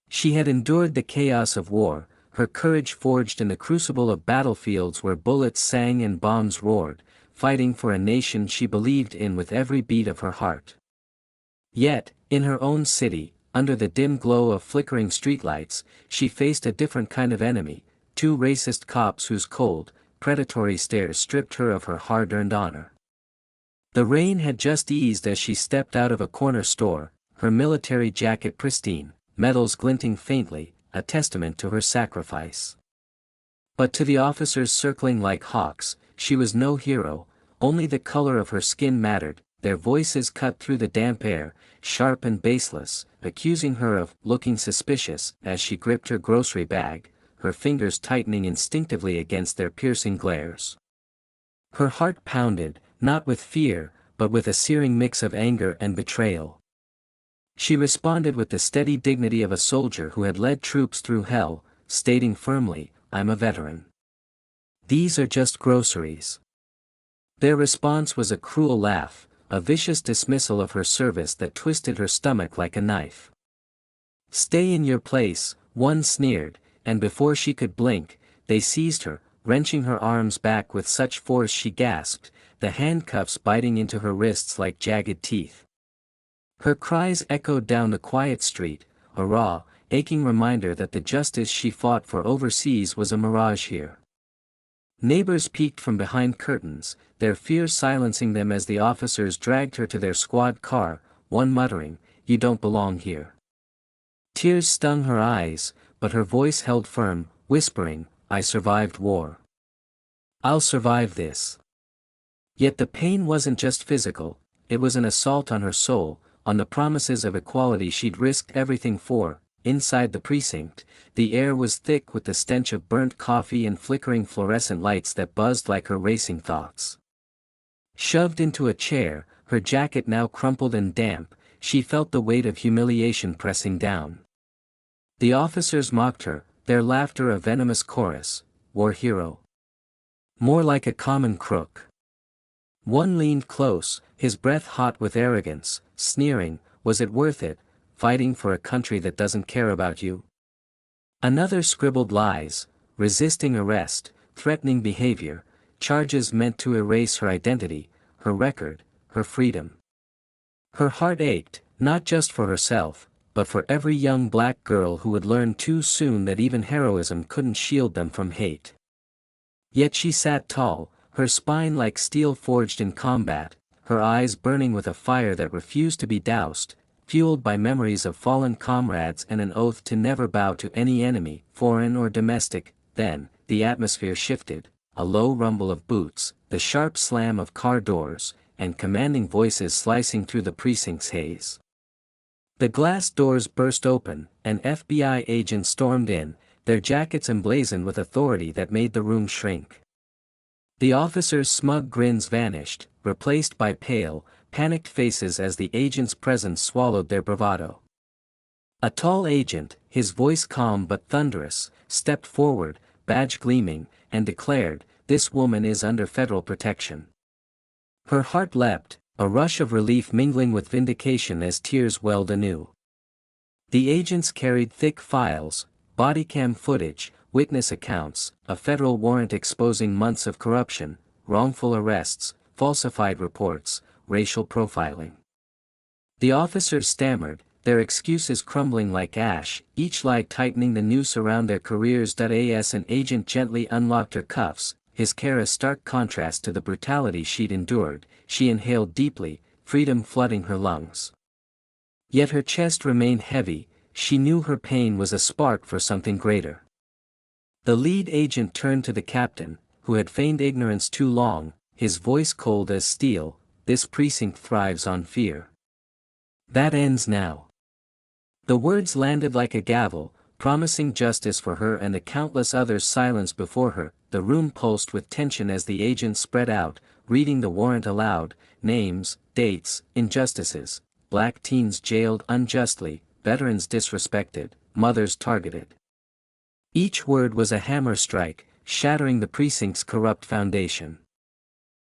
She had endured the chaos of war, her courage forged in the crucible of battlefields where bullets sang and bombs roared, fighting for a nation she believed in with every beat of her heart. Yet, in her own city, under the dim glow of flickering streetlights, she faced a different kind of enemy, two racist cops whose cold, predatory stares stripped her of her hard-earned honor. The rain had just eased as she stepped out of a corner store, her military jacket pristine, medals glinting faintly, a testament to her sacrifice. But to the officers circling like hawks, she was no hero, only the color of her skin mattered, their voices cut through the damp air, sharp and baseless, accusing her of looking suspicious as she gripped her grocery bag, her fingers tightening instinctively against their piercing glares. Her heart pounded, not with fear, but with a searing mix of anger and betrayal. She responded with the steady dignity of a soldier who had led troops through hell, stating firmly, "I'm a veteran. These are just groceries." Their response was a cruel laugh, a vicious dismissal of her service that twisted her stomach like a knife. "Stay in your place," one sneered, and before she could blink, they seized her, wrenching her arms back with such force she gasped, the handcuffs biting into her wrists like jagged teeth. Her cries echoed down the quiet street, a raw, aching reminder that the justice she fought for overseas was a mirage here. Neighbors peeked from behind curtains, their fear silencing them as the officers dragged her to their squad car, one muttering, "You don't belong here." Tears stung her eyes, but her voice held firm, whispering, "I survived war. I'll survive this." Yet the pain wasn't just physical, it was an assault on her soul, on the promises of equality she'd risked everything for. Inside the precinct, the air was thick with the stench of burnt coffee and flickering fluorescent lights that buzzed like her racing thoughts. Shoved into a chair, her jacket now crumpled and damp, she felt the weight of humiliation pressing down. The officers mocked her, their laughter a venomous chorus, "War hero. More like a common crook." One leaned close, his breath hot with arrogance, sneering, "Was it worth it, fighting for a country that doesn't care about you?" Another scribbled lies, resisting arrest, threatening behavior, charges meant to erase her identity, her record, her freedom. Her heart ached, not just for herself, but for every young black girl who would learn too soon that even heroism couldn't shield them from hate. Yet she sat tall, her spine like steel forged in combat, her eyes burning with a fire that refused to be doused, fueled by memories of fallen comrades and an oath to never bow to any enemy, foreign or domestic. Then, the atmosphere shifted, a low rumble of boots, the sharp slam of car doors, and commanding voices slicing through the precinct's haze. The glass doors burst open, an FBI agent stormed in, their jackets emblazoned with authority that made the room shrink. The officers' smug grins vanished, replaced by pale, panicked faces as the agent's presence swallowed their bravado. A tall agent, his voice calm but thunderous, stepped forward, badge gleaming, and declared, "This woman is under federal protection." Her heart leapt, a rush of relief mingling with vindication as tears welled anew. The agents carried thick files, bodycam footage, witness accounts, a federal warrant exposing months of corruption, wrongful arrests, falsified reports, racial profiling. The officers stammered, their excuses crumbling like ash, each lie tightening the noose around their careers. As an agent gently unlocked her cuffs, his care a stark contrast to the brutality she'd endured, she inhaled deeply, freedom flooding her lungs. Yet her chest remained heavy, she knew her pain was a spark for something greater. The lead agent turned to the captain, who had feigned ignorance too long, his voice cold as steel, "This precinct thrives on fear. That ends now." The words landed like a gavel, promising justice for her and the countless others silenced before her. The room pulsed with tension as the agent spread out, reading the warrant aloud, names, dates, injustices, black teens jailed unjustly, veterans disrespected, mothers targeted. Each word was a hammer strike, shattering the precinct's corrupt foundation.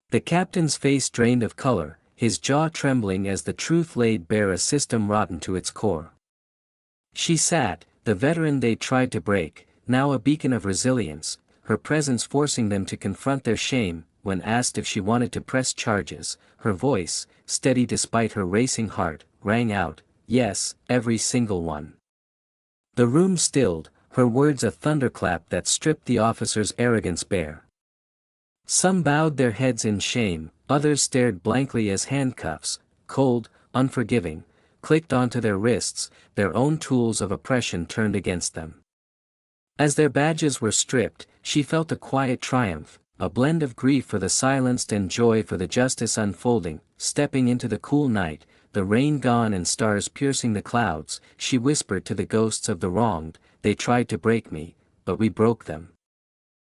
The captain's face drained of color, his jaw trembling as the truth laid bare a system rotten to its core. She sat, The veteran they tried to break, now a beacon of resilience, her presence forcing them to confront their shame. When asked if she wanted to press charges, her voice, steady despite her racing heart, rang out, "Yes, every single one." The room stilled, her words a thunderclap that stripped the officer's arrogance bare. Some bowed their heads in shame, others stared blankly as handcuffs, cold, unforgiving, clicked onto their wrists, their own tools of oppression turned against them. As their badges were stripped, she felt a quiet triumph, a blend of grief for the silenced and joy for the justice unfolding. Stepping into the cool night, the rain gone and stars piercing the clouds, she whispered to the ghosts of the wronged, "They tried to break me, but we broke them."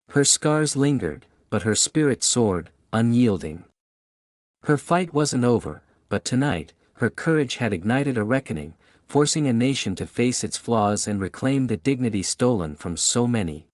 Her scars lingered, but her spirit soared, unyielding. Her fight wasn't over, but tonight, her courage had ignited a reckoning, forcing a nation to face its flaws and reclaim the dignity stolen from so many.